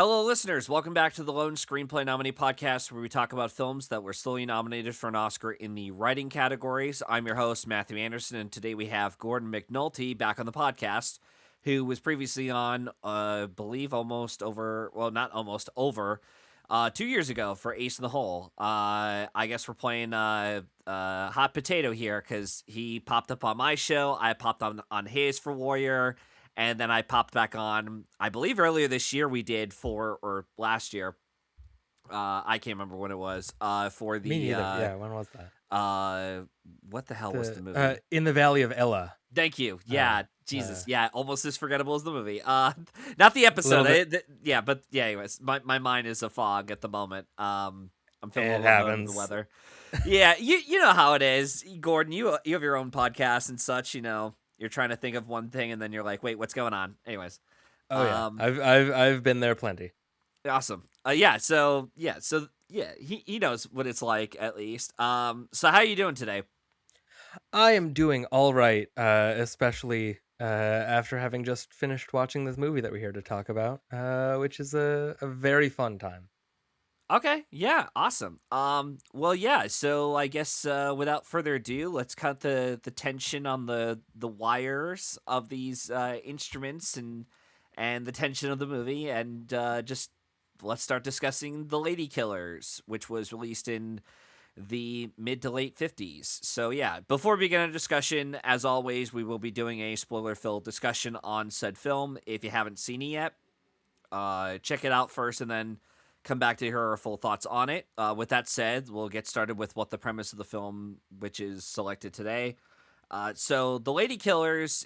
Hello, listeners. Welcome back to the Lone Screenplay Nominee Podcast, where we talk about films that were slowly nominated for an Oscar in the writing categories. I'm your host, Matthew Anderson, and today we have Gordon McNulty back on the podcast, who was previously on, I believe, not almost over, 2 years ago for Ace in the Hole. I guess we're playing hot potato here because he popped up on my show. I popped on his for Warrior. And then I popped back on, I believe earlier this year or last year. I can't remember when it was. For the Me neither. Yeah, when was that? what the hell was the The movie? In the Valley of Ella. Thank you. Uh, Yeah, Jesus. uh, Yeah, almost as forgettable as the movie. Not the a little episode. bit. Yeah. Anyways, my mind is a fog at the moment. I'm feeling a It little bit under the happens. weather. Yeah, you know how it is, Gordon. You have your own podcast and such. You're trying to think of one thing and then you're like, wait, what's going on? Anyways. Oh yeah, Um, I've been there plenty. awesome. He knows what it's like at least. So how are you doing today? I am doing all right, especially after having just finished watching this movie that we're here to talk about, which is a very fun time. Okay, yeah, awesome. Well, yeah. So I guess without further ado, let's cut the tension on the wires of these instruments and the tension of the movie, and just let's start discussing the Ladykillers, which was released in the mid to late 50s. So yeah, before we begin our discussion, as always, we will be doing a spoiler-filled discussion on said film. If you haven't seen it yet, check it out first, and then come back to hear our full thoughts on it. With that said, we'll get started with what the premise of the film, which is selected today. So the Ladykillers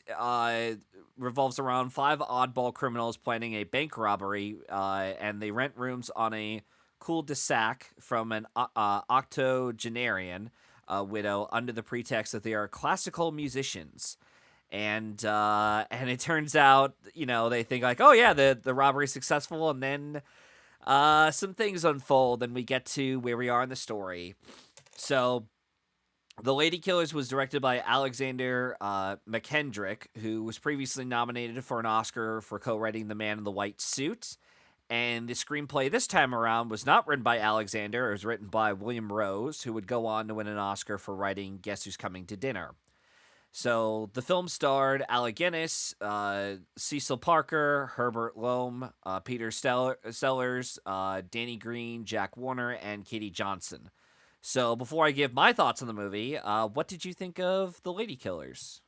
revolves around five oddball criminals planning a bank robbery, and they rent rooms on a cul-de-sac from an octogenarian widow under the pretext that they are classical musicians. And it turns out, they think like, oh yeah, the robbery's successful, and then some things unfold, and we get to where we are in the story. So, The Ladykillers was directed by Alexander McKendrick, who was previously nominated for an Oscar for co-writing The Man in the White Suit. And the screenplay this time around was not written by Alexander. It was written by William Rose, who would go on to win an Oscar for writing Guess Who's Coming to Dinner. So the film starred Alec Guinness, Cecil Parker, Herbert Loam, Peter Sellers, Danny Green, Jack Warner, and Katie Johnson. So before I give my thoughts on the movie, what did you think of The Ladykillers?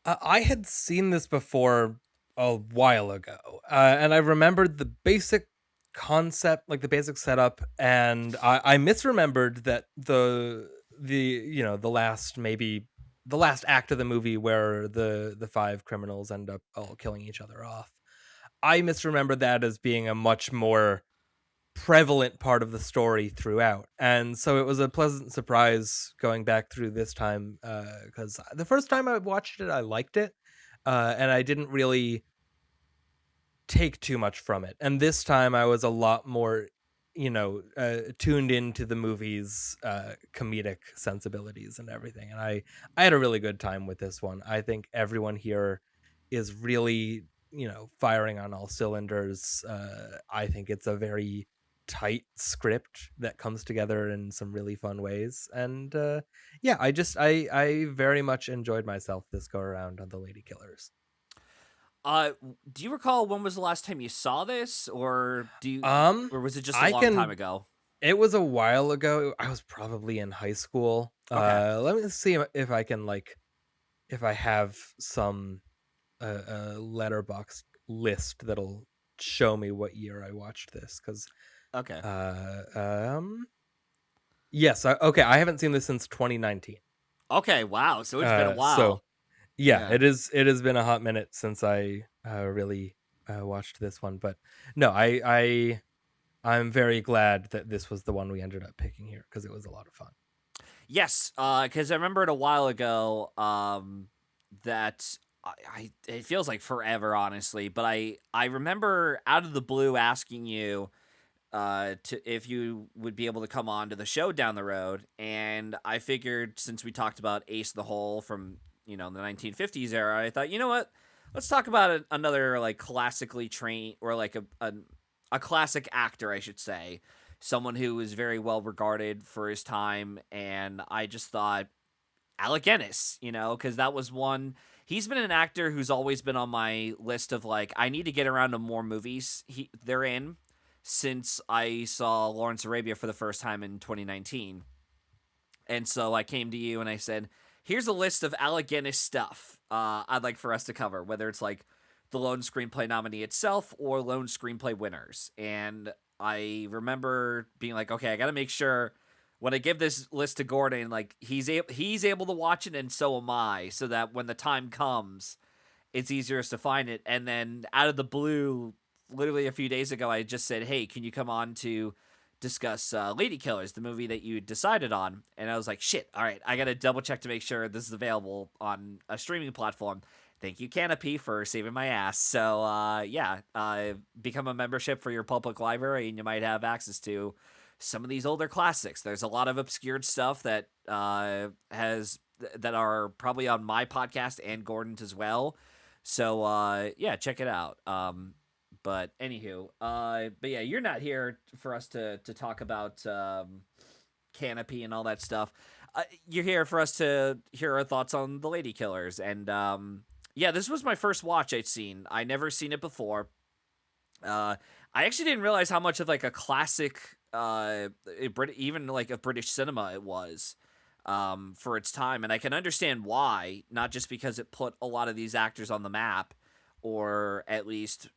I had seen this before a while ago, and I remembered the basic concept, like the basic setup, and I misremembered that the last act of the movie where the five criminals end up all killing each other off. I misremembered that as being a much more prevalent part of the story throughout, and so it was a pleasant surprise going back through this time, because the first time I watched it I liked it, and I didn't really take too much from it, and this time I was a lot more tuned into the movie's comedic sensibilities and everything, and I had a really good time with this one. I think everyone here is really firing on all cylinders. I think it's a very tight script that comes together in some really fun ways, and I very much enjoyed myself this go around on the Ladykillers. Do you recall when was the last time you saw this, um or was it just a I long time can ago? It was a while ago. I was probably in high school. Okay. Let me see if I can, if I have some letterbox list that'll show me what year I watched this, because Okay. uh um yes, okay, I haven't seen this since 2019. Okay. Wow. So it's been a So while. yeah, Yeah. it has been a hot minute since I really watched this one, but no, I'm very glad that this was the one we ended up picking here, because it was a lot of fun. Yes, because I remembered a while ago that it feels like forever, honestly. But I remember out of the blue asking you to if you would be able to come on to the show down the road, and I figured since we talked about Ace the Hole from the 1950s era, I thought, you know what, let's talk about another like classically trained or like a classic actor, I should say, someone who was very well regarded for his time, and I just thought Alec Guinness, because that was one. He's been an actor who's always been on my list of like I need to get around to more movies they're in since I saw Lawrence Arabia for the first time in 2019. And so I came to you and I said, here's a list of Alec Guinness stuff I'd like for us to cover, whether it's like the Lone Screenplay nominee itself or Lone Screenplay winners. And I remember being like, okay, I got to make sure when I give this list to Gordon, like he's able to watch it and so am I, so that when the time comes, it's easier to find it. And then out of the blue, literally a few days ago, I just said, hey, can you come on to discuss Ladykillers, the movie that you decided on? And I was like, shit, all right, I got to double check to make sure this is available on a streaming platform. Thank you, Canopy, for saving my ass. So, become a membership for your public library, and you might have access to some of these older classics. There's a lot of obscured stuff that that are probably on my podcast and Gordon's as well. So, check it out. But anywho, but yeah, you're not here for us to talk about Canopy and all that stuff. You're here for us to hear our thoughts on the Ladykillers, and yeah, this was my first watch I'd seen. I never seen it before. I actually didn't realize how much of like a classic, even like of British cinema it was for its time, and I can understand why. Not just because it put a lot of these actors on the map, or at least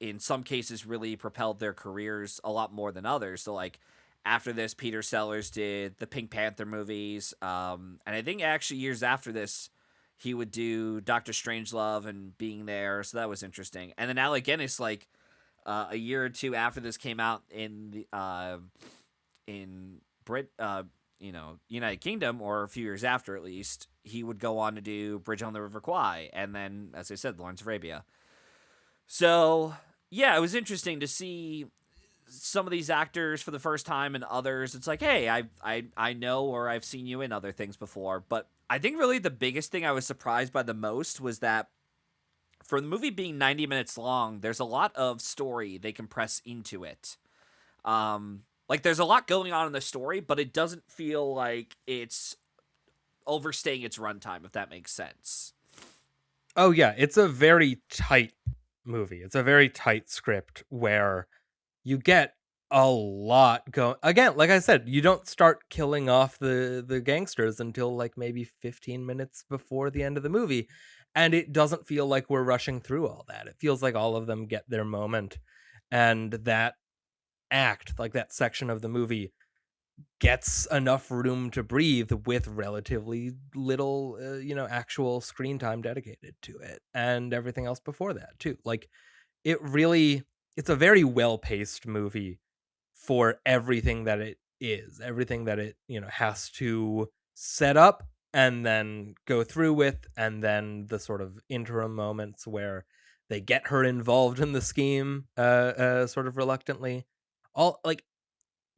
in some cases really propelled their careers a lot more than others. So like after this, Peter Sellers did the Pink Panther movies, and I think actually years after this, he would do Doctor Strangelove and Being There, so that was interesting. And then Alec Guinness, like a year or two after this came out in the United Kingdom, or a few years after at least, he would go on to do Bridge on the River Kwai, and then, as I said, Lawrence Arabia. So yeah, it was interesting to see some of these actors for the first time, and others it's like, hey, I know, or I've seen you in other things before. But I think really the biggest thing I was surprised by the most was that for the movie being 90 minutes long, there's a lot of story they compress into it. Like there's a lot going on in the story, but it doesn't feel like it's overstaying its runtime, if that makes sense. Oh yeah, it's a very tight movie. It's a very tight script where you get a lot going. Again, like I said, you don't start killing off the gangsters until like maybe 15 minutes before the end of the movie, and it doesn't feel like we're rushing through all that. It feels like all of them get their moment, and that act, like that section of the movie, gets enough room to breathe with relatively little actual screen time dedicated to it, and everything else before that too. Like it's a very well-paced movie for everything that it is, everything that it has to set up and then go through with, and then the sort of interim moments where they get her involved in the scheme sort of reluctantly. All like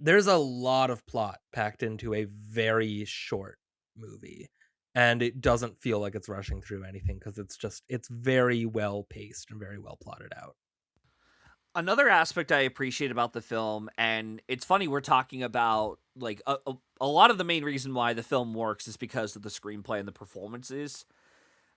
There's a lot of plot packed into a very short movie, and it doesn't feel like it's rushing through anything, because it's very well paced and very well plotted out. Another aspect I appreciate about the film, and it's funny we're talking about like a lot of the main reason why the film works is because of the screenplay and the performances.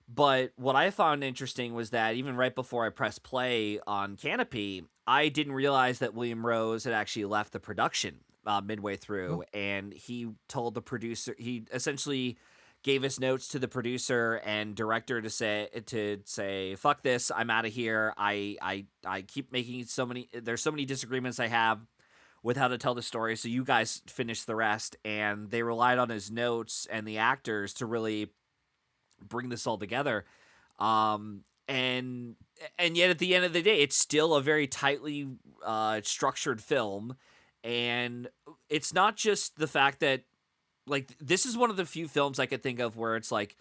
But what I found interesting was that even right before I pressed play on Canopy, I didn't realize that William Rose had actually left the production midway through, and he told the producer, he essentially gave his notes to the producer and director to say fuck this, I'm out of here. I keep making there's so many disagreements I have with how to tell the story, so you guys finish the rest. And they relied on his notes and the actors to really bring this all together. And yet at the end of the day, it's still a very tightly structured film. And it's not just the fact that, like, this is one of the few films I could think of where it's like,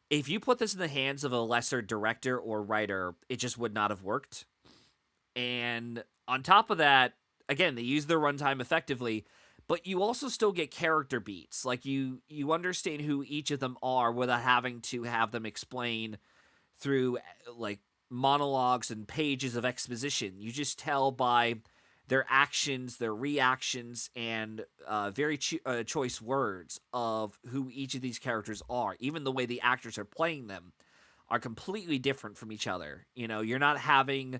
if you put this in the hands of a lesser director or writer, it just would not have worked. And on top of that, again, they use their runtime effectively, but you also still get character beats. Like you understand who each of them are without having to have them explain through like monologues and pages of exposition. You just tell by their actions, their reactions, and very choice words of who each of these characters are. Even the way the actors are playing them are completely different from each other. You know, you're not having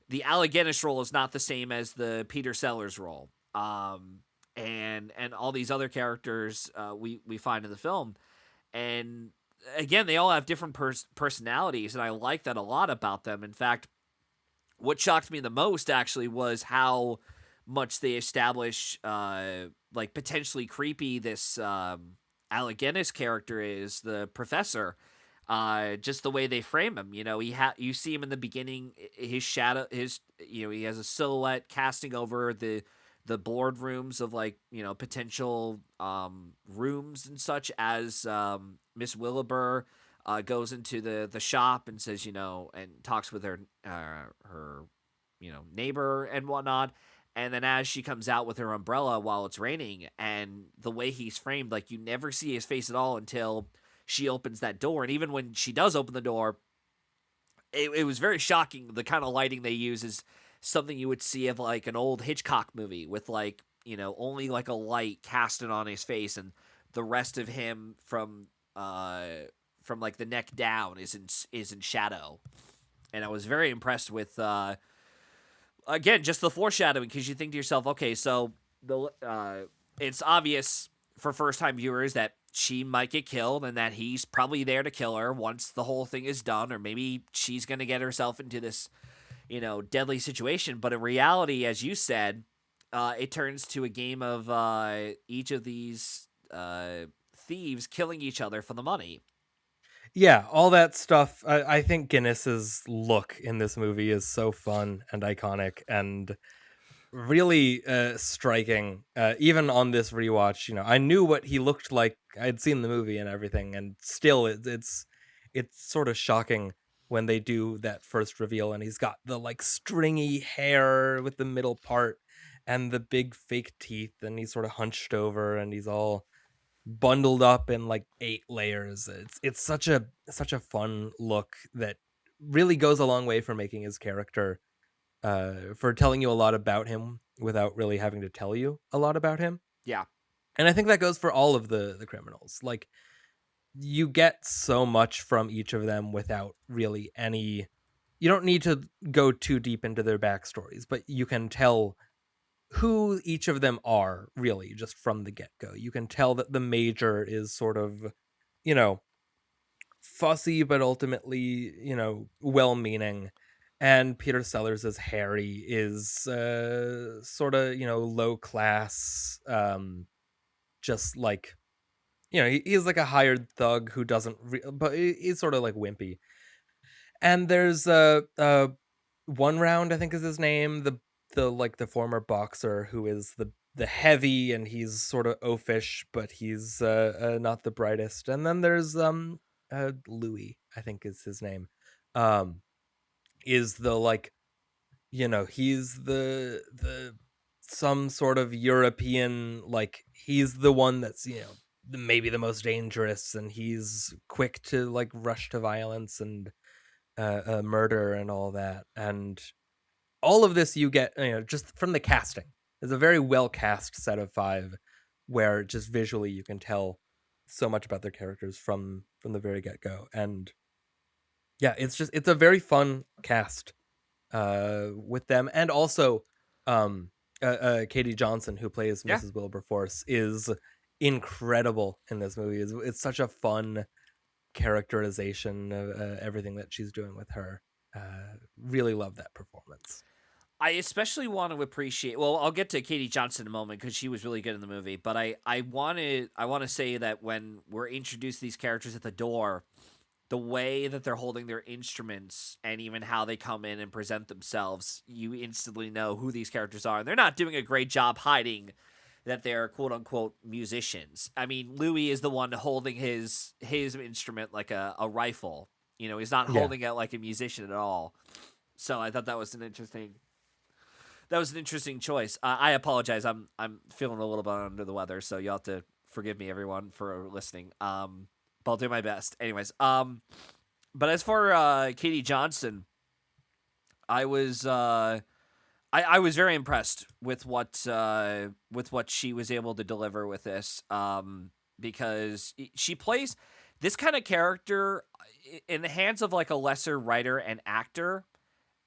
the Alec Guinness role is not the same as the Peter Sellers role, and all these other characters we find in the film, and again, they all have different personalities, and I like that a lot about them. In fact, what shocked me the most actually was how much they establish like potentially creepy this Alec Guinness character is, the professor. Just the way they frame him, you know, you see him in the beginning, his shadow, he has a silhouette casting over the boardrooms of, like, you know, potential rooms and such, as Miss Wilbur goes into the shop and says, you know, and talks with her you know, neighbor and whatnot. And then as she comes out with her umbrella while it's raining, and the way he's framed, like, you never see his face at all until she opens that door. And even when she does open the door, it was very shocking. The kind of lighting they use is something you would see of, like, an old Hitchcock movie with, like, you know, only like a light casted on his face, and the rest of him from like the neck down is in shadow. And I was very impressed with again, just the foreshadowing, because you think to yourself, okay, so it's obvious for first time viewers that she might get killed, and that he's probably there to kill her once the whole thing is done, or maybe she's going to get herself into this, you know, deadly situation. But in reality, as you said, it turns to a game of each of these thieves killing each other for the money. Yeah, all that stuff. I think Guinness's look in this movie is so fun and iconic and really striking. Even on this rewatch, you know, I knew what he looked like. I'd seen the movie and everything, and still, it's sort of shocking when they do that first reveal, and he's got the, like, stringy hair with the middle part and the big fake teeth, and he's sort of hunched over, and he's all bundled up in like 8 layers. It's such a fun look that really goes a long way for making his character, for telling you a lot about him without really having to tell you a lot about him. Yeah. And I think that goes for all of the criminals. Like, you get so much from each of them without really any, you don't need to go too deep into their backstories, but you can tell who each of them are, really, just from the get-go. You can tell that the major is sort of, you know, fussy, but ultimately, you know, well-meaning. And Peter Sellers as Harry is sort of, you know, low class, just like, you know, he's like a hired thug who doesn't, but he's sort of like wimpy. And there's One Round, I think is his name, the like the former boxer who is the heavy, and he's sort of oafish, but he's not the brightest. And then there's Louis, I think is his name, is the, like, you know, he's the some sort of European, like, he's the one that's, you know, maybe the most dangerous, and he's quick to, like, rush to violence and murder and all that. And all of this you get, you know, just from the casting. It's a very well cast set of 5, where just visually you can tell so much about their characters from the very get-go. And yeah, it's a very fun cast with them. And also Katie Johnson, who plays Yeah. Mrs. Wilberforce, is incredible in this movie. It's such a fun characterization of everything that she's doing with her. Really love that performance. I especially want to appreciate. Well, I'll get to Katie Johnson in a moment because she was really good in the movie. But I want to say that when we're introduced to these characters at the door, the way that they're holding their instruments and even how they come in and present themselves, you instantly know who these characters are. And they're not doing a great job hiding that they're quote unquote musicians. I mean, Louis is the one holding his instrument like a rifle. You know, he's not Yeah. holding it like a musician at all. So I thought that was an interesting choice. I apologize. I'm feeling a little bit under the weather, so you'll have to forgive me, everyone, for listening. But I'll do my best. Anyways, but as for Katie Johnson, I was I was very impressed with what she was able to deliver with this, because she plays this kind of character in the hands of like a lesser writer and actor.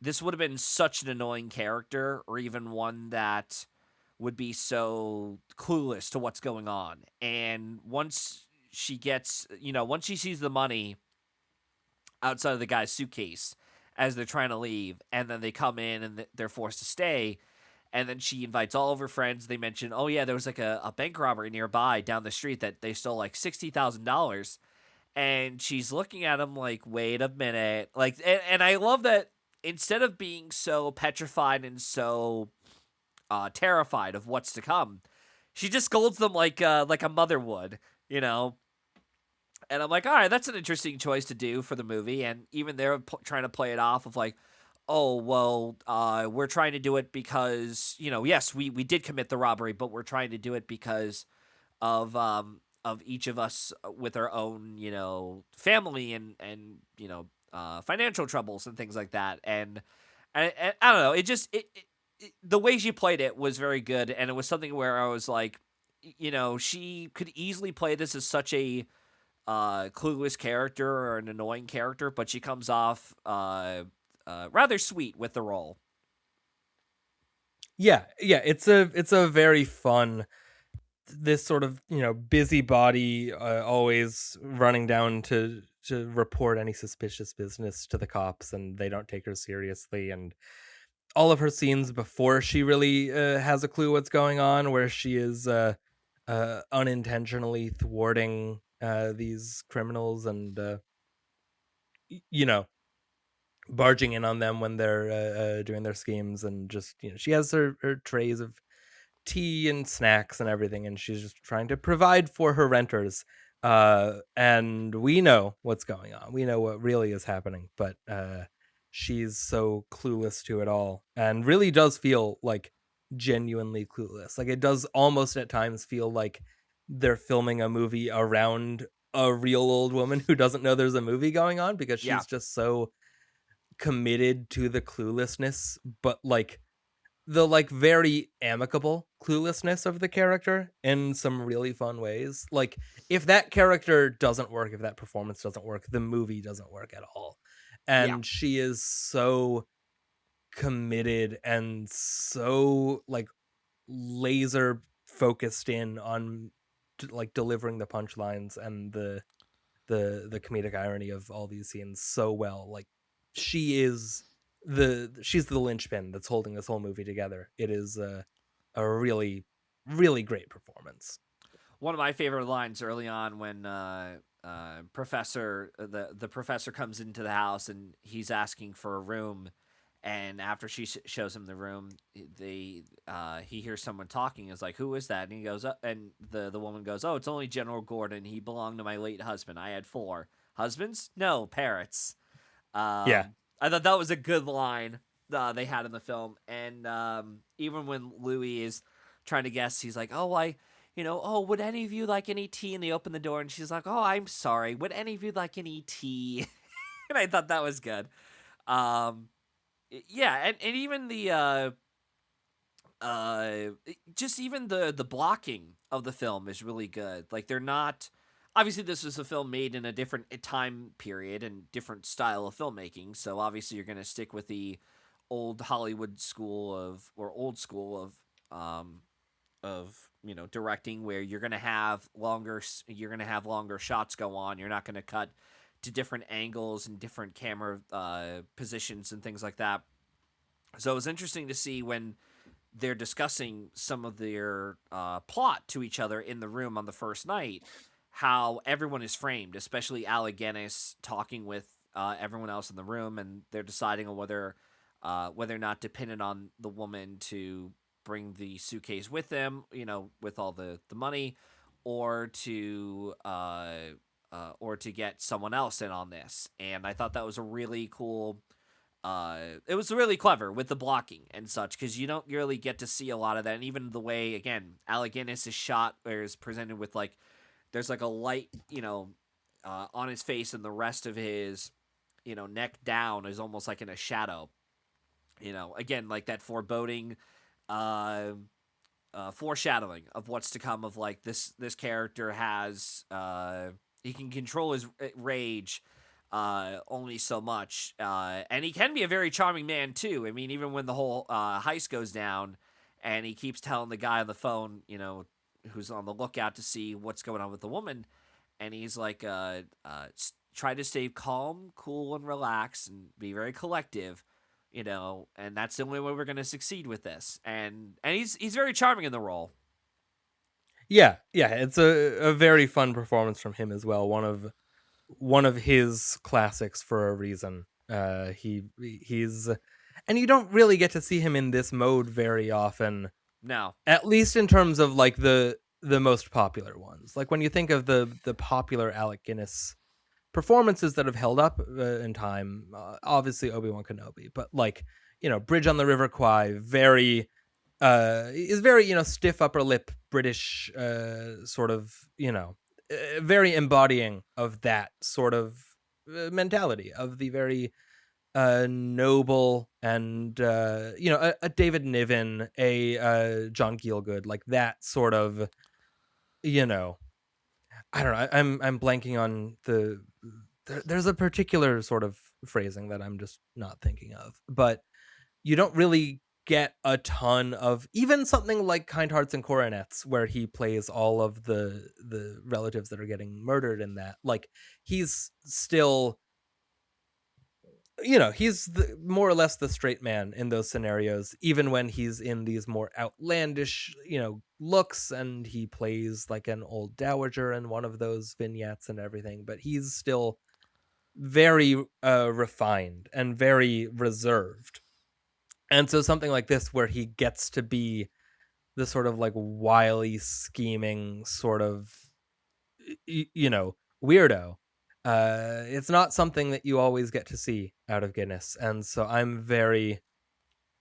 This would have been such an annoying character, or even one that would be so clueless to what's going on. And once she gets, once she sees the money outside of the guy's suitcase as they're trying to leave, and then they come in and they're forced to stay, and then she invites all of her friends. They mention, oh yeah, there was like a bank robbery nearby down the street that they stole like $60,000, and she's looking at him like, wait a minute, like, and I love that instead of being so petrified and so terrified of what's to come, she just scolds them like a mother would, you know. And I'm like, all right, that's an interesting choice to do for the movie. And even they're trying to play it off of like, oh, well, we're trying to do it because, yes, we did commit the robbery, but we're trying to do it because of each of us with our own, family and financial troubles and things like that. And I don't know, the way she played it was very good. And it was something where I was like, she could easily play this as such a clueless character or an annoying character, but she comes off rather sweet with the role. Yeah, it's a very fun, this sort of busybody, always running down to report any suspicious business to the cops, and they don't take her seriously. And all of her scenes before she really has a clue what's going on, where she is unintentionally thwarting these criminals and you know barging in on them when they're doing their schemes, and just she has her trays of tea and snacks and everything, and she's just trying to provide for her renters, and we know what's going on, we know what really is happening, but she's so clueless to it all, and really does feel like genuinely clueless. Like, it does almost at times feel like they're filming a movie around a real old woman who doesn't know there's a movie going on, because Yeah. she's just so committed to the cluelessness, but like the very amicable cluelessness of the character in some really fun ways. Like, if that character doesn't work, if that performance doesn't work, the movie doesn't work at all. Yeah. And she is so committed and so like laser focused in on like delivering the punchlines and the comedic irony of all these scenes so well. Like, she's the linchpin that's holding this whole movie together. It is a really, really great performance. One of my favorite lines early on when professor the professor comes into the house and he's asking for a room, and after she shows him the room, he hears someone talking. Is like, who is that? And he goes, and the woman goes, oh, it's only General Gordon. He belonged to my late husband. I had 4 husbands, no parrots. Yeah. I thought that was a good line they had in the film. And even when Louis is trying to guess, he's like, oh, oh, would any of you like any tea? And they open the door and she's like, oh, I'm sorry. Would any of you like any tea? And I thought that was good. Um, yeah. And even just even the blocking of the film is really good. Like, they're not, obviously this was a film made in a different time period and different style of filmmaking, so obviously you're going to stick with the old Hollywood school or old school of directing, where you're going to have longer shots go on. You're not going to cut to different angles and different camera positions and things like that. So it was interesting to see when they're discussing some of their plot to each other in the room on the first night, how everyone is framed, especially Alec Guinness talking with everyone else in the room, and they're deciding on whether or not dependent on the woman to bring the suitcase with them, with all the money, or to get someone else in on this. And I thought that was a really cool. It was really clever with the blocking and such, because you don't really get to see a lot of that. And even the way, again, Alec Guinness is shot or is presented with like, there's like a light, on his face, and the rest of his, neck down is almost like in a shadow. Again, like that foreboding, uh, foreshadowing of what's to come. Of like this character has he can control his rage only so much, and he can be a very charming man too. I mean, even when the whole heist goes down, and he keeps telling the guy on the phone, who's on the lookout to see what's going on with the woman, and he's like, try to stay calm, cool, and relax, and be very collective. And that's the only way we're going to succeed with this. And he's very charming in the role. Yeah, it's a very fun performance from him as well. One of his classics for a reason. He's and you don't really get to see him in this mode very often. No, At least in terms of like the most popular ones. Like when you think of the popular Alec Guinness performances that have held up in time, obviously Obi-Wan Kenobi, but like, Bridge on the River Kwai, very is very, stiff upper lip British sort of, very embodying of that sort of mentality of the very noble and a David Niven, a John Gielgud, like that sort of, I don't know. I'm blanking on there's a particular sort of phrasing that I'm just not thinking of, but you don't really get a ton of even something like Kind Hearts and Coronets, where he plays all of the relatives that are getting murdered in that. Like he's still, he's more or less the straight man in those scenarios, even when he's in these more outlandish, looks, and he plays like an old dowager in one of those vignettes and everything. But he's still very refined and very reserved. And so something like this, where he gets to be the sort of like wily, scheming sort of, weirdo. It's not something that you always get to see out of Guinness, and so I'm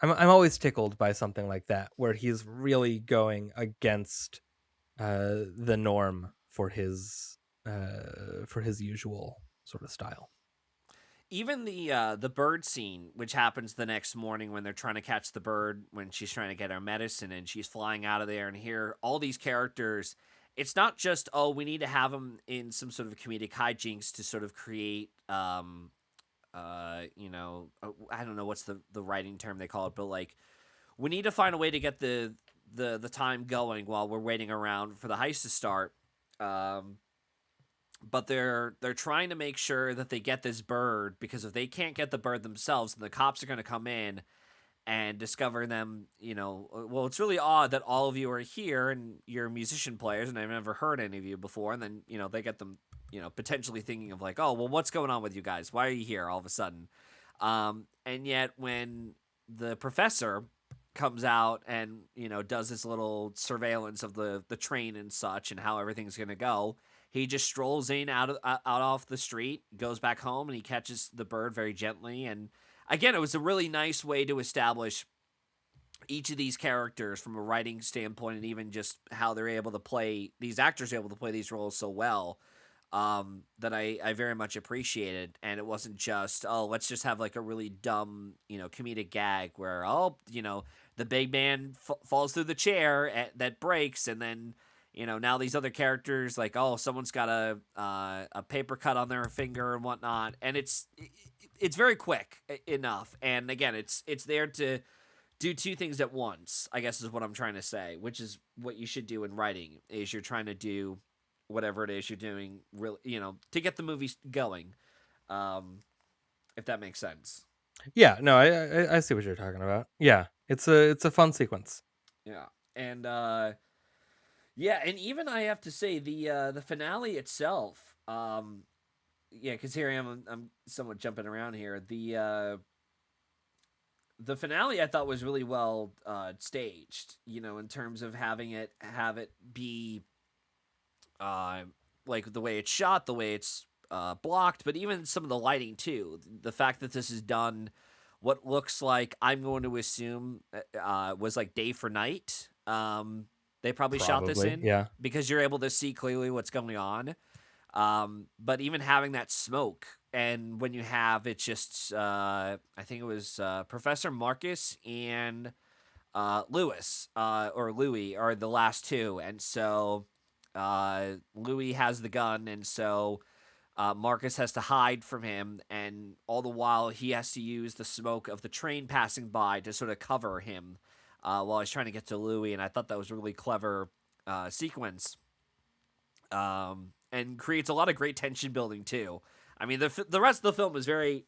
always tickled by something like that, where he's really going against the norm for his usual sort of style. even the bird scene, which happens the next morning when they're trying to catch the bird when she's trying to get her medicine and she's flying out of there, and here all these characters. It's not just, oh, we need to have them in some sort of comedic hijinks to sort of create I don't know what's the writing term they call it, but like we need to find a way to get the time going while we're waiting around for the heist to start. Um, but they're trying to make sure that they get this bird, because if they can't get the bird themselves, then the cops are going to come in and discover them. Well, it's really odd that all of you are here and you're musician players, and I've never heard any of you before. And then they get them potentially thinking of like, oh, well, what's going on with you guys? Why are you here all of a sudden? And yet when the professor comes out and does this little surveillance of the train and such and how everything's going to go, he just strolls in out off the street, goes back home, and he catches the bird very gently. And again, it was a really nice way to establish each of these characters from a writing standpoint, and even just how they're able to play, these actors are able to play these roles so well, that I very much appreciated. And it wasn't just, oh, let's just have like a really dumb, comedic gag where, oh, the big man falls through the chair that breaks, and then, now these other characters, like, oh, someone's got a paper cut on their finger and whatnot. And it's very quick enough. And again, it's there to do two things at once, I guess is what I'm trying to say, which is what you should do in writing, is you're trying to do whatever it is you're doing, really, to get the movie going, if that makes sense. Yeah, no, I see what you're talking about. Yeah, it's a fun sequence. Yeah, and yeah, and even I have to say the finale itself, yeah, because here I am, I'm somewhat jumping around here. The finale I thought was really well staged, in terms of have it be like the way it's shot, the way it's blocked, but even some of the lighting too. The fact that this is done what looks like, I'm going to assume, was like day for night. They probably shot this in, yeah, because you're able to see clearly what's going on. But even having that smoke and when you have it's just I think it was Professor Marcus and Lewis or Louis are the last two, and so Louis has the gun, and so Marcus has to hide from him, and all the while he has to use the smoke of the train passing by to sort of cover him while he's trying to get to Louis. And I thought that was a really clever sequence, and creates a lot of great tension building too. I mean, the rest of the film is very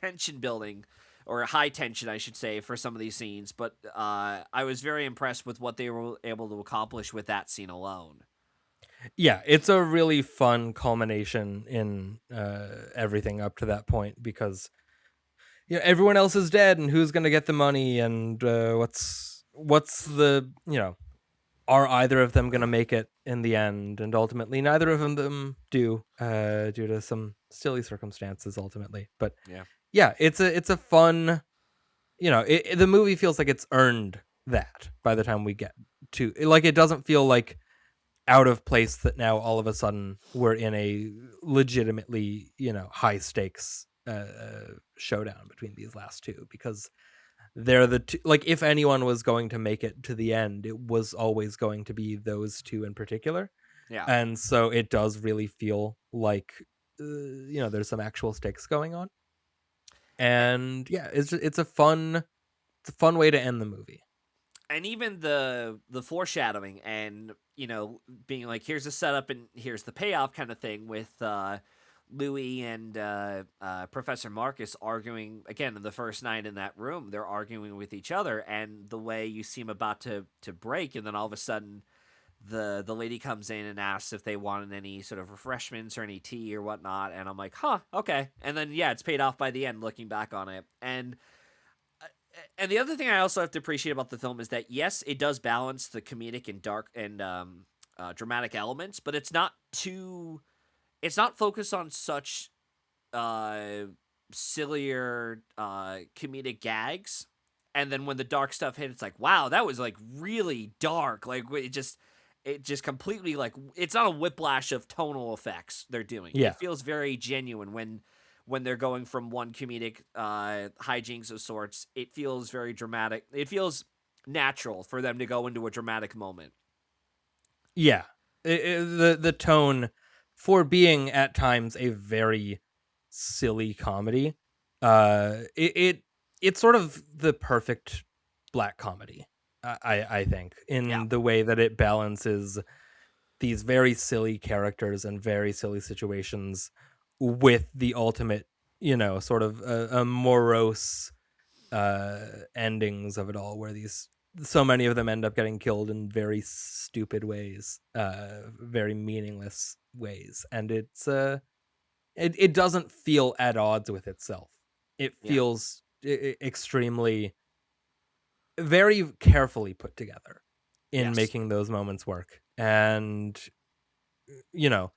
tension building, or high tension, I should say, for some of these scenes. But I was very impressed with what they were able to accomplish with that scene alone. Yeah, it's a really fun culmination in everything up to that point, because everyone else is dead, and who's gonna get the money, and what's the are either of them gonna make it in the end? And ultimately, neither of them do, due to some silly circumstances ultimately. But Yeah. yeah, it's a fun, the movie feels like it's earned that by the time we get to, like, it doesn't feel like out of place that now all of a sudden we're in a legitimately, high stakes showdown between these last two, because they're the two, like, if anyone was going to make it to the end, it was always going to be those two in particular. Yeah. And so it does really feel like there's some actual stakes going on. And yeah, it's a fun way to end the movie. And even the foreshadowing, and being like, here's the setup and here's the payoff kind of thing, with Louis and Professor Marcus arguing again in the first night in that room. They're arguing with each other, and the way you seem about to break, and then all of a sudden the lady comes in and asks if they wanted any sort of refreshments or any tea or whatnot, and I'm like, huh, okay. And then yeah, it's paid off by the end, looking back on it. And the other thing I also have to appreciate about the film is that yes, it does balance the comedic and dark and dramatic elements, but it's not too. It's not focused on such uh, sillier comedic gags. And then when the dark stuff hit, it's like, wow, that was like really dark. Like it just completely, like, it's not a whiplash of tonal effects they're doing. Yeah. It feels very genuine when they're going from one comedic hijinks of sorts. It feels very dramatic. It feels natural for them to go into a dramatic moment. Yeah. The tone, for being at times a very silly comedy, it's sort of the perfect black comedy, I think, in the way that it balances these very silly characters and very silly situations with the ultimate, sort of a morose endings of it all, where so many of them end up getting killed in very stupid ways, very meaningless ways. And it doesn't feel at odds with itself. It Yeah. feels extremely, very carefully put together in Yes. making those moments work. And you know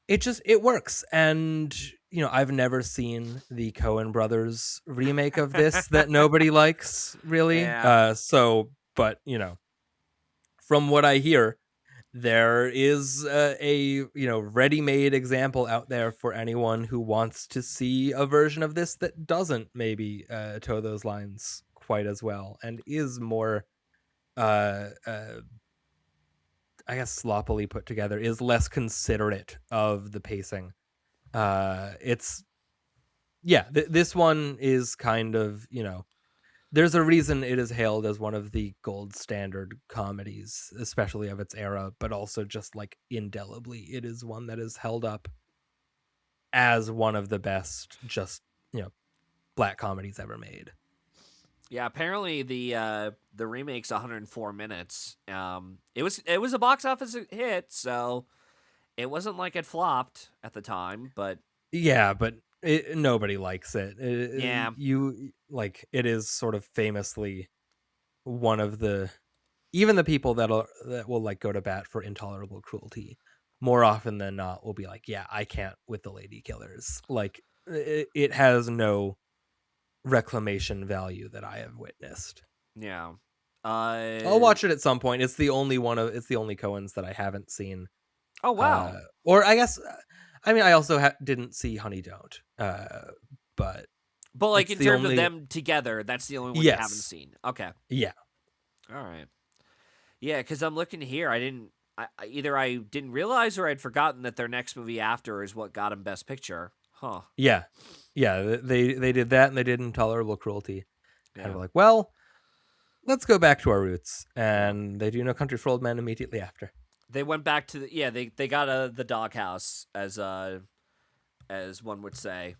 it works. And I've never seen the Coen brothers remake of this that nobody likes, really. Yeah. But from what I hear, there is a ready-made example out there for anyone who wants to see a version of this that doesn't maybe toe those lines quite as well, and is more I guess sloppily put together, is less considerate of the pacing. It's this one is kind of, there's a reason it is hailed as one of the gold standard comedies, especially of its era, but also just like indelibly, it is one that is held up as one of the best, just, black comedies ever made. Yeah, apparently the remake's 104 minutes. It was a box office hit, so it wasn't like it flopped at the time, but Yeah, but nobody likes it. yeah. You like, it is sort of famously one of the, even the people that will like go to bat for intolerable cruelty, more often than not will be like, yeah, I can't with the Ladykillers. Like, it has no reclamation value that I have witnessed. Yeah. I'll watch it at some point. It's the only Coens that I haven't seen. Oh wow. Or I guess I mean, I also didn't see Honey Don't, but But like it's in the terms of only. them together, that's the only one you haven't Yes, seen. Okay. yeah, All right. Yeah, because I'm looking here. I didn't. Either I didn't realize or I'd forgotten that their next movie after is what got him Best Picture. Huh. yeah, yeah. They did that, and they did Intolerable Cruelty, and Yeah. we're like, well, let's go back to our roots, Yeah. and they do No Country for Old Men immediately after. They went back to they got the doghouse as one would say.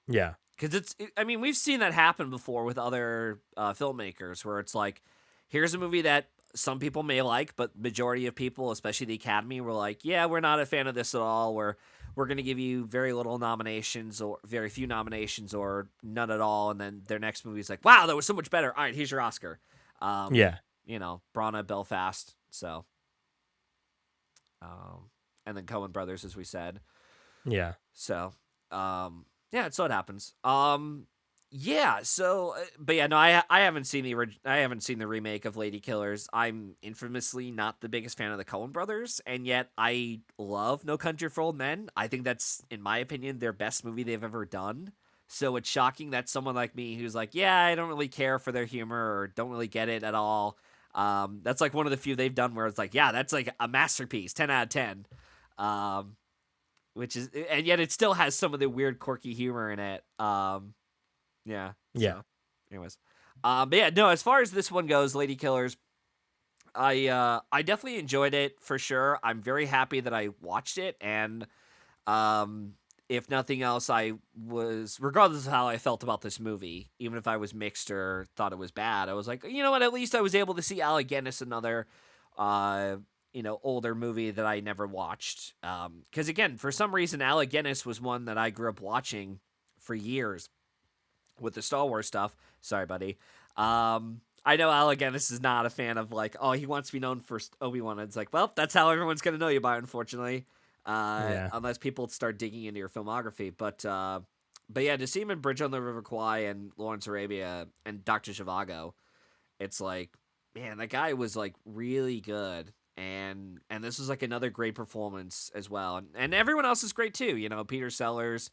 Yeah, Because I mean, we've seen that happen before with other filmmakers where it's like, here's a movie that some people may like, but majority of people, especially the Academy, were like, yeah, we're not a fan of this at all. We're going to give you very little nominations or very few nominations or none at all. And then their next movie is like, wow, that was so much better. All right, here's your Oscar. Um, yeah, Brana, Belfast. So, um, and then Coen Brothers, as we said. yeah. So, yeah, so it happens. Yeah. So, but yeah, no, I haven't seen I haven't seen the remake of Ladykillers. I'm infamously not the biggest fan of the Coen Brothers, and yet I love No Country for Old Men. I think that's, in my opinion, their best movie they've ever done. So it's shocking that someone like me who's like, yeah, I don't really care for their humor or don't really get it at all. That's like one of the few they've done where it's like, yeah, that's like a masterpiece, 10 out of 10. Um, which is, and yet it still has some of the weird quirky humor in it. Yeah. Yeah. So, anyways, but yeah, no. As far as this one goes, Ladykillers, I definitely enjoyed it for sure. I'm very happy that I watched it, and um, if nothing else, I was, regardless of how I felt about this movie, even if I was mixed or thought it was bad, I was like, you know what? At least I was able to see Alec Guinness, another, older movie that I never watched. Because again, for some reason, Alec Guinness was one that I grew up watching for years with the Star Wars stuff. Sorry, buddy. I know Alec Guinness is not a fan of like, oh, he wants to be known for Obi-Wan. It's like, well, that's how everyone's gonna know you by, unfortunately, Yeah. unless people start digging into your filmography. But yeah, to see him in Bridge on the River Kwai and Lawrence Arabia and Doctor Zhivago, it's like, man, that guy was like really good. And this was like another great performance as well, and everyone else is great too. You know, Peter Sellers,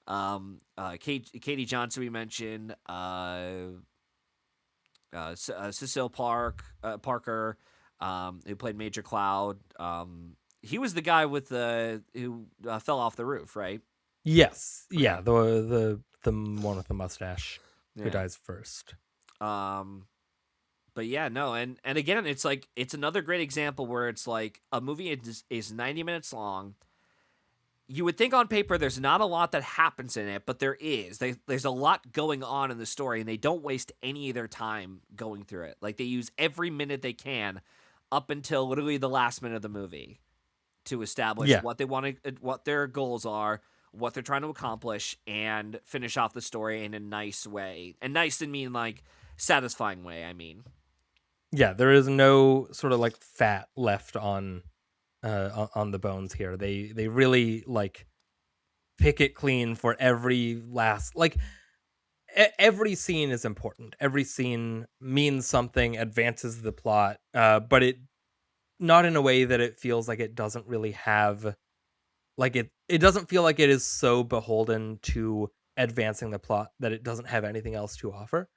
Katie Johnson we mentioned, Cecile Parker, who played Major Cloud. He was the guy with the who fell off the roof, right? Yes. Okay. Yeah. The one with the mustache who Yeah. dies first. Um, but yeah, no, and again, it's like it's another great example where it's like a movie is 90 minutes long. You would think on paper there's not a lot that happens in it, but there is. There's a lot going on in the story, and they don't waste any of their time going through it. Like they use every minute they can up until literally the last minute of the movie to establish Yeah. what they want to, what their goals are, what they're trying to accomplish, and finish off the story in a nice way. And nice didn't mean like satisfying way. I mean, Yeah. There is no sort of like fat left on the bones here. They really like pick it clean for every last like every scene is important. Every scene means something, advances the plot, but it not in a way that it feels like it doesn't really have like it doesn't feel like it is so beholden to advancing the plot that it doesn't have anything else to offer.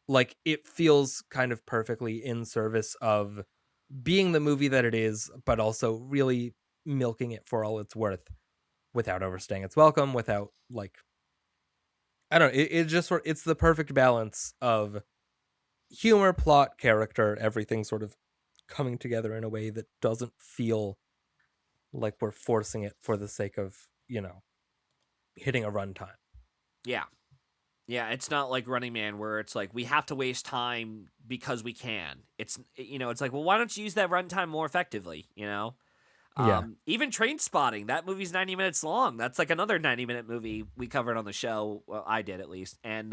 Like it feels kind of perfectly in service of being the movie that it is, but also really milking it for all it's worth without overstaying its welcome, without like I don't know, it just sort it's the perfect balance of humor, plot, character, everything sort of coming together in a way that doesn't feel like we're forcing it for the sake of, hitting a runtime. yeah. Yeah, it's not like Running Man where it's like we have to waste time because we can. It's like, well, why don't you use that runtime more effectively, you know? Yeah. Even Train Spotting, that movie's 90 minutes long. That's like another 90-minute movie we covered on the show. Well, I did at least. And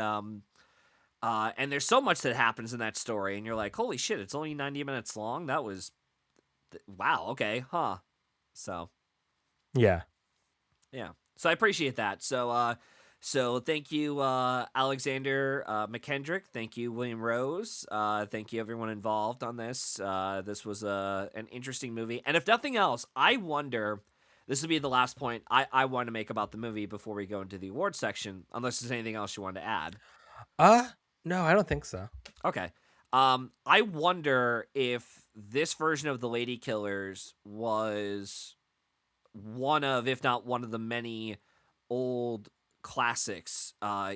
there's so much that happens in that story and you're like, "Holy shit, it's only 90 minutes long?" That was wow, okay, huh. So, Yeah. yeah. So I appreciate that. So thank you, Alexander McKendrick. Thank you, William Rose. Thank you, everyone involved on this. This was an interesting movie, and if nothing else, I wonder. this would be the last point I want to make about the movie before we go into the awards section, unless there's anything else you want to add. Uh no, I don't think so. Okay. I wonder if this version of the Ladykillers was one of, if not one of the many old classics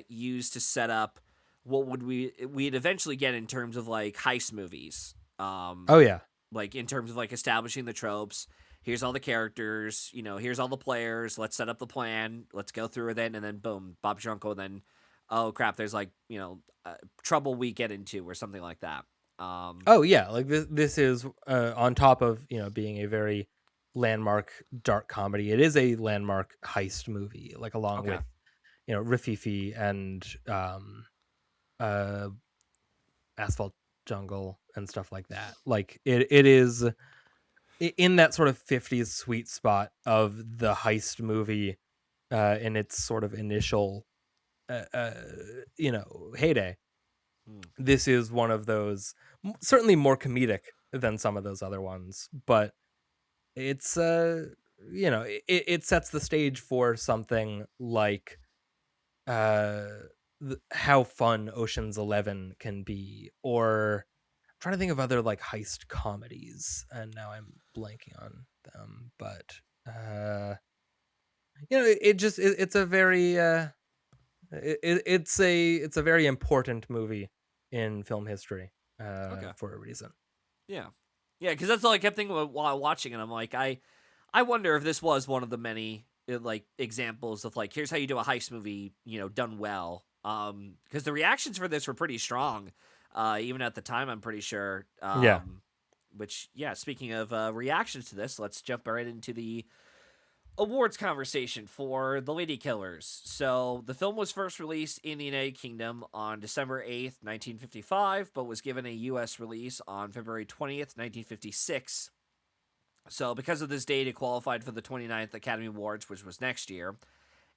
used to set up what would we'd eventually get in terms of like heist movies. Oh yeah. Like in terms of like establishing the tropes. Here's all the characters, here's all the players. Let's set up the plan. Let's go through it then, and then boom, Bob Drunko. Then, oh crap, there's like trouble we get into or something like that. Oh yeah, like this is on top of, being a very landmark dark comedy. It is a landmark heist movie, like along Okay. with, Rififi and uh Asphalt Jungle and stuff like that. Like it is in that sort of 50s sweet spot of the heist movie in its sort of initial heyday. Hmm. This is one of those, certainly more comedic than some of those other ones, but it's it sets the stage for something like uh how fun Ocean's 11 can be, or I'm trying to think of other like heist comedies, and now I'm blanking on them, but it's a very it's a very important movie in film history Okay. for a reason. Yeah. Yeah, because that's all I kept thinking about while watching it. I'm like, I wonder if this was one of the many like examples of like, here's how you do a heist movie, done well. Because the reactions for this were pretty strong, even at the time. I'm pretty sure. Yeah. Which, yeah. Speaking of reactions to this, let's jump right into the awards conversation for The Ladykillers. So, the film was first released in the United Kingdom on December 8th, 1955, but was given a US release on February 20th, 1956. So, because of this date, it qualified for the 29th Academy Awards, which was next year.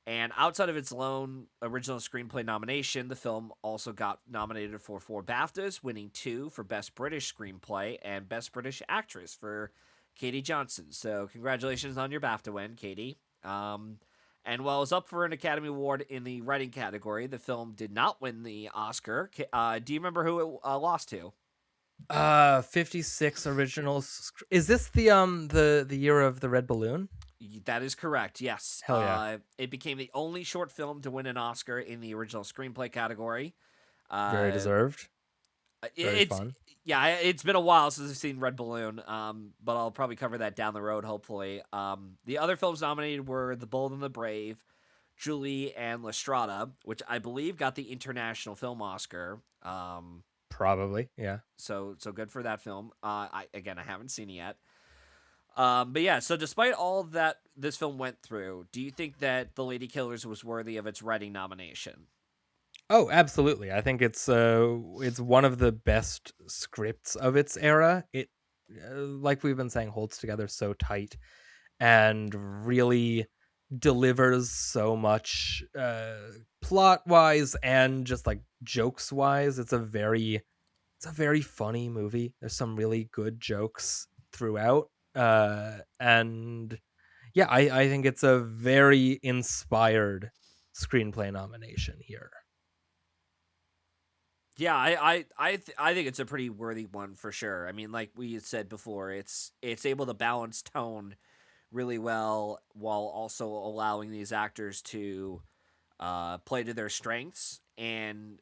And outside of its lone original screenplay nomination, the film also got nominated for 4 BAFTAs, winning 2 for Best British Screenplay and Best British Actress for Katie Johnson. So congratulations on your BAFTA win, Katie. And while it was up for an Academy Award in the writing category, the film did not win the Oscar. Do you remember who it lost to? 56 originals. Is this the year of the red balloon? That is correct. Yes. Hell yeah. It became the only short film to win an Oscar in the original screenplay category. Very deserved. Very It's fun. yeah. It's been a while since I've seen Red Balloon. But I'll probably cover that down the road. Hopefully. The other films nominated were The Bold and the Brave, Julie, and La Strada, which I believe got the International Film Oscar. Probably, yeah. So good for that film. I haven't seen it yet. But yeah, so despite all that this film went through, do you think that The Ladykillers was worthy of its writing nomination? Oh, absolutely. I think it's one of the best scripts of its era. It like we've been saying, holds together so tight and really delivers so much plot wise and just like jokes wise. It's a very funny movie. There's some really good jokes throughout. And yeah, I think it's a very inspired screenplay nomination here. Yeah, I think it's a pretty worthy one for sure. I mean, like we had said before, it's able to balance tone really well while also allowing these actors to play to their strengths and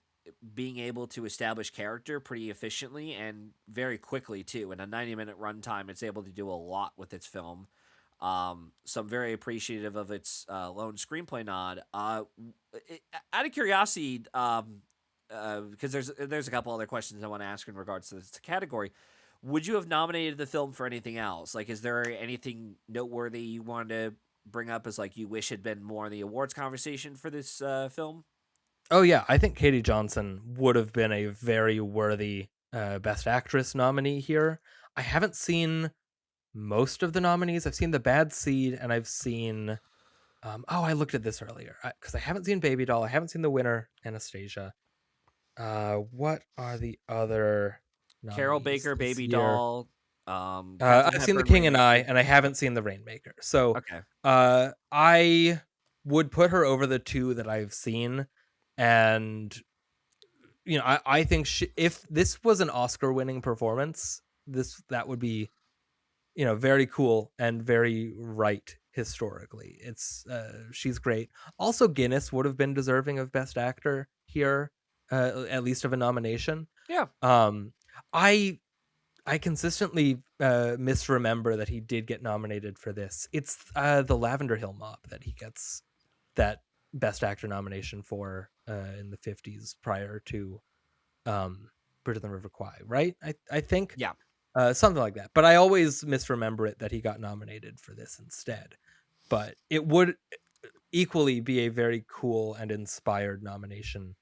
being able to establish character pretty efficiently and very quickly too. In a 90-minute runtime, it's able to do a lot with its film. So I'm very appreciative of its lone screenplay nod. Out of curiosity, because there's a couple other questions I want to ask in regards to this category. Would you have nominated the film for anything else? Like, is there anything noteworthy you wanted to bring up as like you wish had been more in the awards conversation for this film? Oh yeah, I think Katie Johnson would have been a very worthy Best Actress nominee here. I haven't seen most of the nominees. I've seen The Bad Seed, and I've seen. I looked at this earlier because I haven't seen Baby Doll. I haven't seen The Winner, Anastasia. What are the other nominees Carol Baker, this Baby year? Doll. Captain I've seen Pepper The and King and Rainmaker. I haven't seen The Rainmaker. So Okay. I would put her over the two that I've seen. And, I think if this was an Oscar-winning performance, that would be, very cool and very right historically. She's great. Also, Guinness would have been deserving of Best Actor here, at least of a nomination. Yeah. I I consistently misremember that he did get nominated for this. It's the Lavender Hill Mob that he gets that Best Actor nomination for in the 50s prior to Bridge of the River Kwai, right? I think Yeah. something like that. But I always misremember it that he got nominated for this instead. But it would equally be a very cool and inspired nomination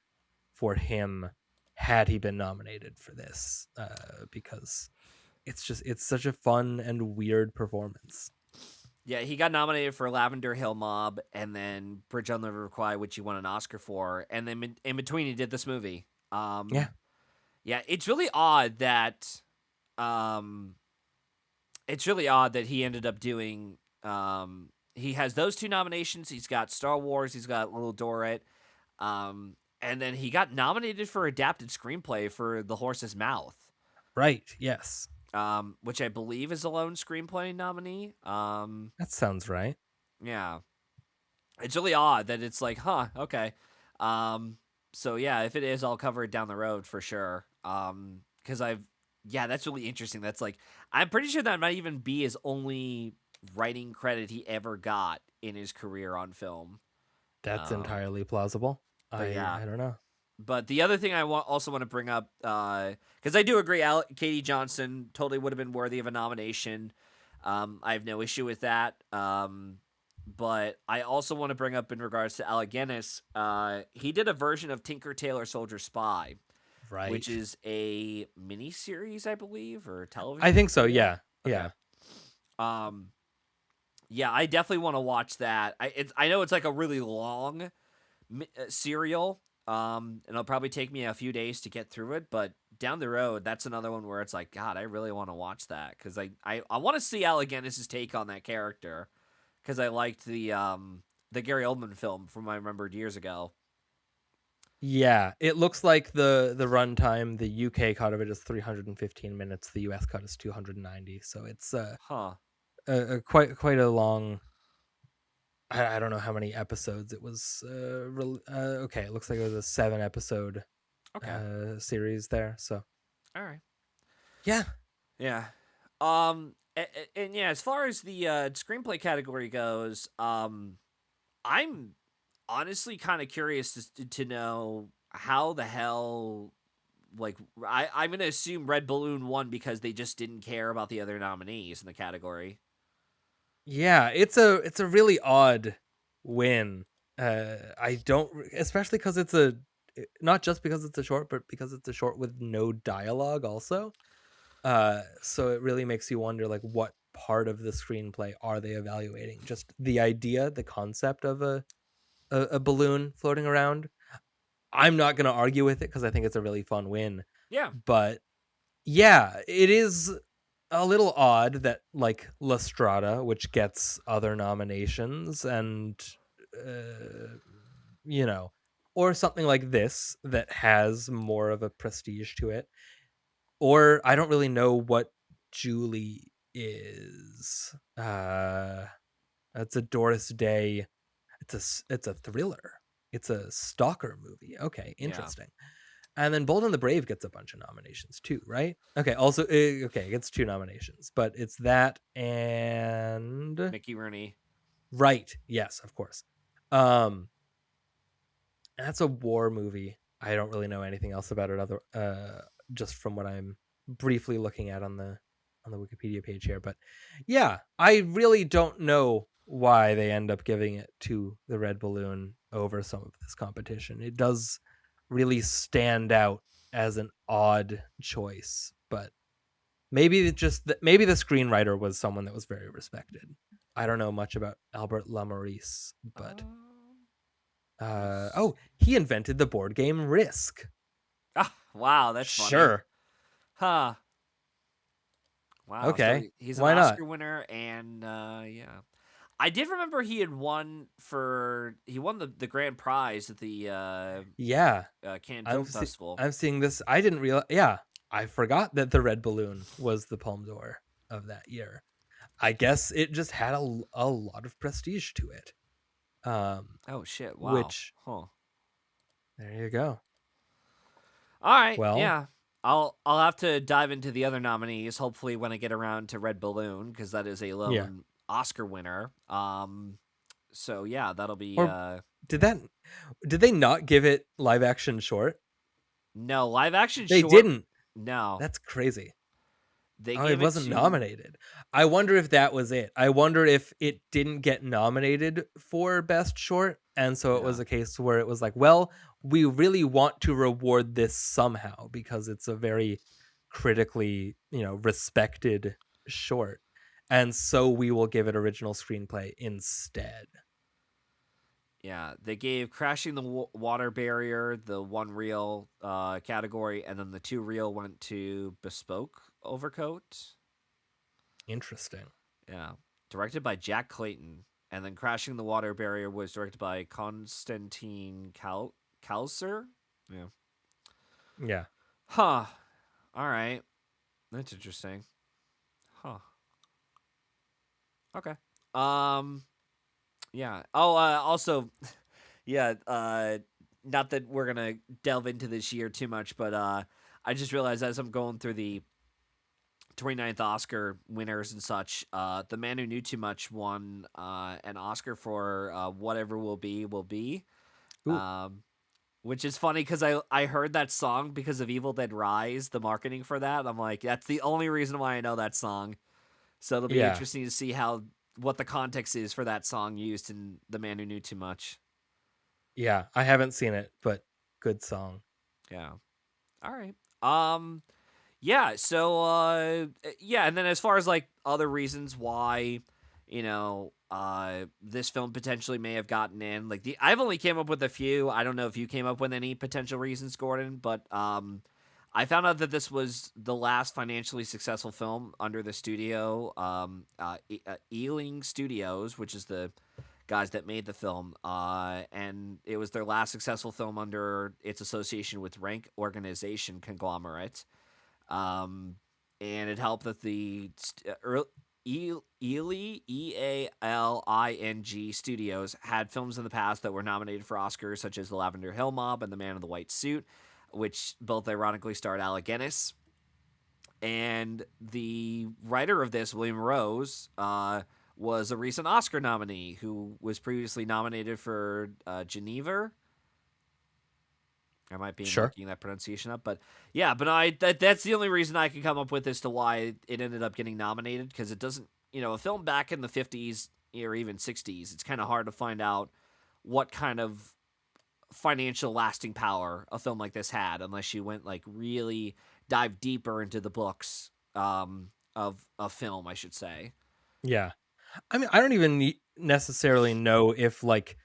for him had he been nominated for this, because it's such a fun and weird performance. Yeah, he got nominated for Lavender Hill Mob and then Bridge on the River Kwai, which he won an Oscar for, and then in between he did this movie. Yeah. Yeah, it's really odd that um he ended up doing he has those two nominations. He's got Star Wars, he's got Little Dorrit, and then he got nominated for adapted screenplay for The Horse's Mouth. Right. Yes. Which I believe is a lone screenplay nominee. That sounds right. Yeah. It's really odd that it's like, huh, okay. So yeah, if it is, I'll cover it down the road for sure. Because that's really interesting. That's like, I'm pretty sure that might even be his only writing credit he ever got in his career on film. That's entirely plausible. But yeah, I don't know. But the other thing I also want to bring up, because I do agree, Katie Johnson totally would have been worthy of a nomination. I have no issue with that. But I also want to bring up in regards to Alec Guinness, he did a version of Tinker Tailor Soldier Spy, Right. which is a miniseries, I believe, or television. I think so. series? Yeah. Okay. Yeah. Yeah, I definitely want to watch that. I know it's like a really long serial. And it'll probably take me a few days to get through it, but down the road, that's another one where it's like, God, I really want to watch that because I want to see Alec Guinness's take on that character because I liked the Gary Oldman film from I remembered years ago. Yeah, it looks like the runtime, the UK cut of it is 315 minutes. The US cut is 290. So it's quite a long. I don't know how many episodes it was. Okay, it looks like it was a 7-episode series there. So, all right, yeah. And yeah, as far as the screenplay category goes, I'm honestly kind of curious to know how the hell. Like I'm gonna assume Red Balloon won because they just didn't care about the other nominees in the category. Yeah, it's a really odd win. I don't, especially because not just because it's a short, but because it's a short with no dialogue also. So it really makes you wonder, like, what part of the screenplay are they evaluating? Just the idea, the concept of a balloon floating around. I'm not going to argue with it because I think it's a really fun win. Yeah. But yeah, it is a little odd that, like, La Strada, which gets other nominations, and or something like this that has more of a prestige to it, or I don't really know what Julie is. It's a Doris Day. It's a thriller. It's a stalker movie. Okay, interesting. Yeah. And then Bold and the Brave gets a bunch of nominations too, right? Okay, also it gets 2 nominations, but it's that and Mickey Rooney. Right. Yes, of course. That's a war movie. I don't really know anything else about it other just from what I'm briefly looking at on the Wikipedia page here, but yeah, I really don't know why they end up giving it to the Red Balloon over some of this competition. It does really stand out as an odd choice, but maybe the screenwriter was someone that was very respected. I don't know much about Albert Lamorisse, but he invented the board game Risk. Ah, wow, that's funny. Sure. Huh. Wow. So Okay, he's an why not? Oscar winner, and yeah, I did remember he won the grand prize at the Yeah, Cannes Film Festival. I'm seeing this. I didn't realize. Yeah, I forgot that the Red Balloon was the Palme d'Or of that year. I guess it just had a lot of prestige to it. Oh shit! Wow. Which Huh. there you go. All right. Well, Yeah. I'll have to dive into the other nominees. Hopefully, when I get around to Red Balloon, because that is a yeah. lone Oscar winner. So yeah, that'll be Or did that? Did they not give it live action short? no live action They short. didn't. No, That's crazy. they Oh, it gave it wasn't to nominated. I wonder if that was it. I wonder if it didn't get nominated for Best Short, and so it yeah. was a case where it was like, well, we really want to reward this somehow because it's a very critically, respected short, and so we will give it original screenplay instead. Yeah, they gave Crashing the Water Barrier the one reel category, and then the two reel went to Bespoke Overcoat. Interesting. Yeah, directed by Jack Clayton, and then Crashing the Water Barrier was directed by Konstantin Kalser. Yeah. Yeah. Huh. All right. That's interesting. Huh. Okay. Um. Yeah. Oh. Also, yeah. Not that we're gonna delve into this year too much, but I just realized as I'm going through the 29th Oscar winners and such, The Man Who Knew Too Much won an Oscar for Whatever Will Be, Will Be. Ooh. Um, which is funny because I heard that song because of Evil Dead Rise, the marketing for that. I'm like, that's the only reason why I know that song. So it'll be Yeah. interesting to see what the context is for that song used in The Man Who Knew Too Much. Yeah. I haven't seen it, but good song. Yeah. All right. Yeah, so yeah, and then as far as like other reasons why, this film potentially may have gotten in, like I've only came up with a few. I don't know if you came up with any potential reasons, Gordon, but I found out that this was the last financially successful film under the studio, Ealing Studios, which is the guys that made the film, and it was their last successful film under its association with Rank Organization Conglomerate. And it helped that the Ealing Studios had films in the past that were nominated for Oscars, such as The Lavender Hill Mob and The Man in the White Suit, which both ironically starred Alec Guinness. And the writer of this, William Rose, was a recent Oscar nominee who was previously nominated for Geneva. I might be Sure. mucking that pronunciation up, but yeah, but that's the only reason I can come up with as to why it ended up getting nominated, because it doesn't, a film back in the 50s or even 60s, it's kind of hard to find out what kind of financial lasting power a film like this had unless you went like really dive deeper into the books of a film, I should say. Yeah. I mean, I don't even necessarily know if like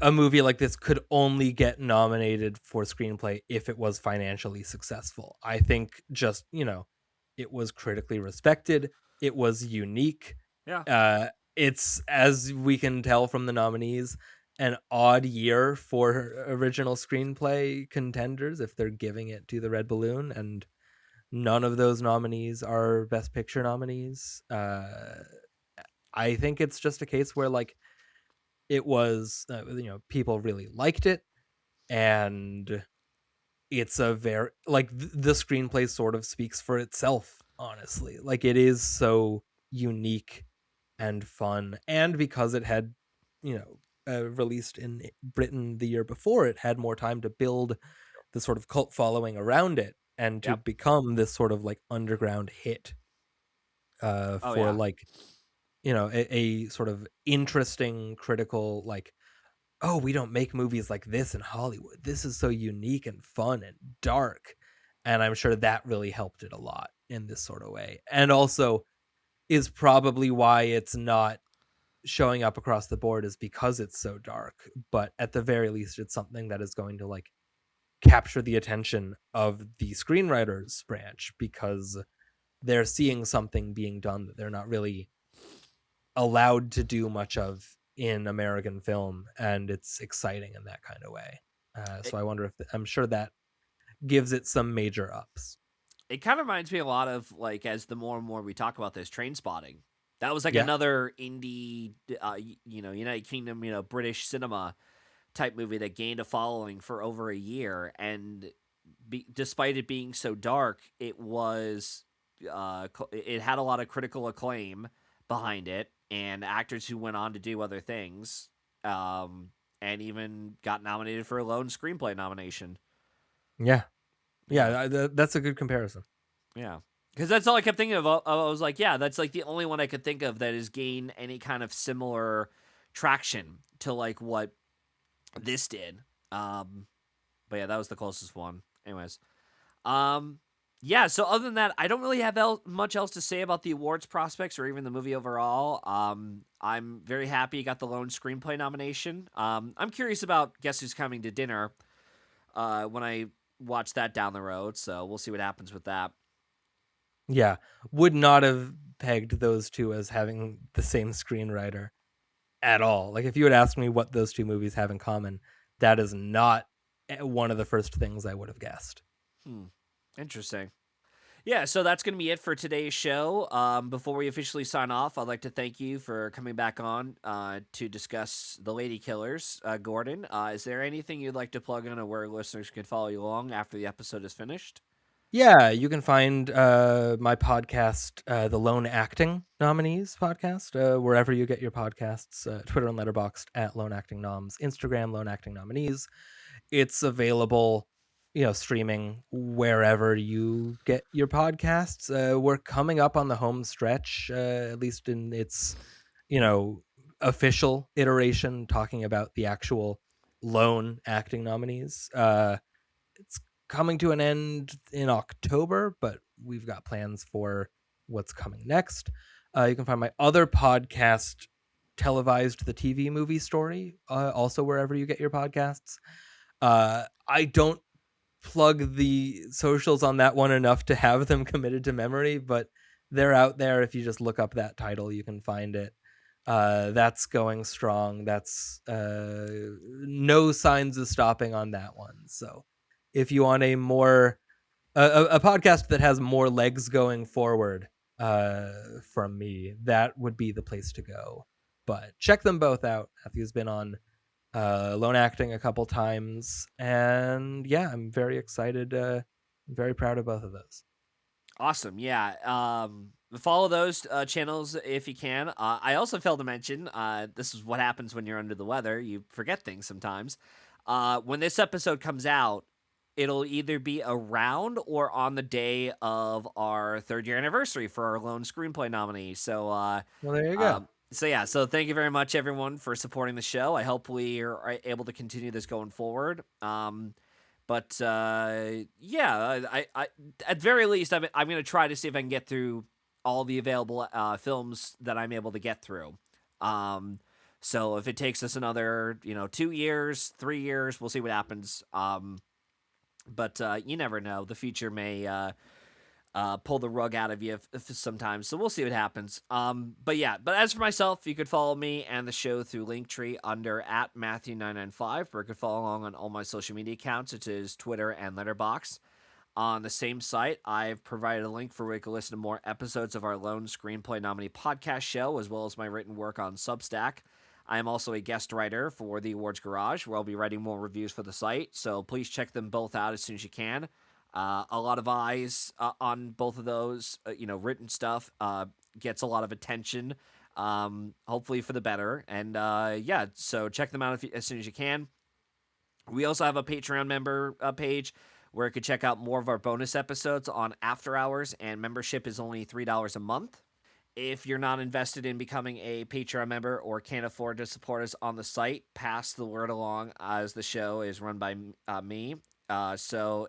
a movie like this could only get nominated for screenplay if it was financially successful. I think just, it was critically respected. It was unique. Yeah. It's, as we can tell from the nominees, an odd year for original screenplay contenders if they're giving it to the Red Balloon, and none of those nominees are Best Picture nominees. I think it's just a case where like it was, people really liked it, and it's a very like the screenplay sort of speaks for itself. Honestly, like it is so unique and fun, and because it had, released in Britain the year before, it had more time to build the sort of cult following around it and to Yep. become this sort of like underground hit Oh for yeah. like, a sort of interesting critical like, oh, we don't make movies like this in Hollywood. This is so unique and fun and dark. And I'm sure that really helped it a lot in this sort of way. And also is probably why it's not showing up across the board, is because it's so dark. But at the very least, it's something that is going to like capture the attention of the screenwriters branch, because they're seeing something being done that they're not really allowed to do much of in American film, and it's exciting in that kind of way. So I wonder if I'm sure that gives it some major ups. It kind of reminds me a lot of, like, as the more and more we talk about this, Train Spotting. That was like Yeah, another indie, United Kingdom, British cinema type movie that gained a following for over a year, and despite it being so dark, it had a lot of critical acclaim behind it, and actors who went on to do other things, and even got nominated for a lone screenplay nomination. yeah, Yeah, that's a good comparison. yeah. Because that's all I kept thinking of. I was like, yeah, that's like the only one I could think of that has gained any kind of similar traction to like what this did. But yeah, that was the closest one. Anyways, yeah. So other than that, I don't really have much else to say about the awards prospects or even the movie overall. I'm very happy you got the lone screenplay nomination. I'm curious about Guess Who's Coming to Dinner. When I watch that down the road, so we'll see what happens with that. Yeah, would not have pegged those two as having the same screenwriter at all. Like if you had asked me what those two movies have in common, that is not one of the first things I would have guessed. Interesting. Yeah, so that's going to be it for today's show. Before we officially sign off, I'd like to thank you for coming back on to discuss the Ladykillers, Gordon. Is there anything you'd like to plug in or where listeners can follow you along after the episode is finished? Yeah, you can find my podcast, the Lone Acting Nominees podcast, wherever you get your podcasts, Twitter and Letterboxd at Lone Acting Noms, Instagram Lone Acting Nominees. It's available, streaming wherever you get your podcasts. We're coming up on the home stretch, at least in its, official iteration, talking about the actual Lone Acting Nominees. It's coming to an end in October, but we've got plans for what's coming next. You can find my other podcast, Televised the TV Movie Story, also wherever you get your podcasts. I don't plug the socials on that one enough to have them committed to memory, but they're out there. If you just look up that title, you can find it. That's going strong. That's no signs of stopping on that one. So if you want a more a podcast that has more legs going forward from me, that would be the place to go. But check them both out. Matthew's been on Lone Acting a couple times, and yeah, I'm very excited. Very proud of both of those. Awesome. Yeah. Follow those channels if you can. I also failed to mention this is what happens when you're under the weather. You forget things sometimes. When this episode comes out, it'll either be around or on the day of our 3rd year anniversary for our lone screenplay nominee. So, well, there you go. So thank you very much, everyone, for supporting the show. I hope we are able to continue this going forward. But yeah, I at very least, I'm going to try to see if I can get through all the available films that I'm able to get through. So if it takes us another, 2 years, 3 years, we'll see what happens. But you never know. The future may pull the rug out of you sometimes. So we'll see what happens. But as for myself, you could follow me and the show through Linktree under @Matthew995, where you could follow along on all my social media accounts, such as Twitter and Letterboxd. On the same site, I've provided a link for where you can listen to more episodes of our Lone Screenplay Nominee podcast show, as well as my written work on Substack. I am also a guest writer for the Awards Garage, where I'll be writing more reviews for the site, so please check them both out as soon as you can. A lot of eyes on both of those. Written stuff gets a lot of attention, hopefully for the better. And so check them out as soon as you can. We also have a Patreon member page where you can check out more of our bonus episodes on After Hours, and membership is only $3 a month. If you're not invested in becoming a Patreon member or can't afford to support us on the site, pass the word along, as the show is run by me. So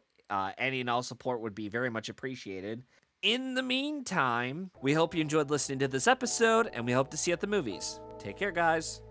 any and all support would be very much appreciated. In the meantime, we hope you enjoyed listening to this episode, and we hope to see you at the movies. Take care, guys.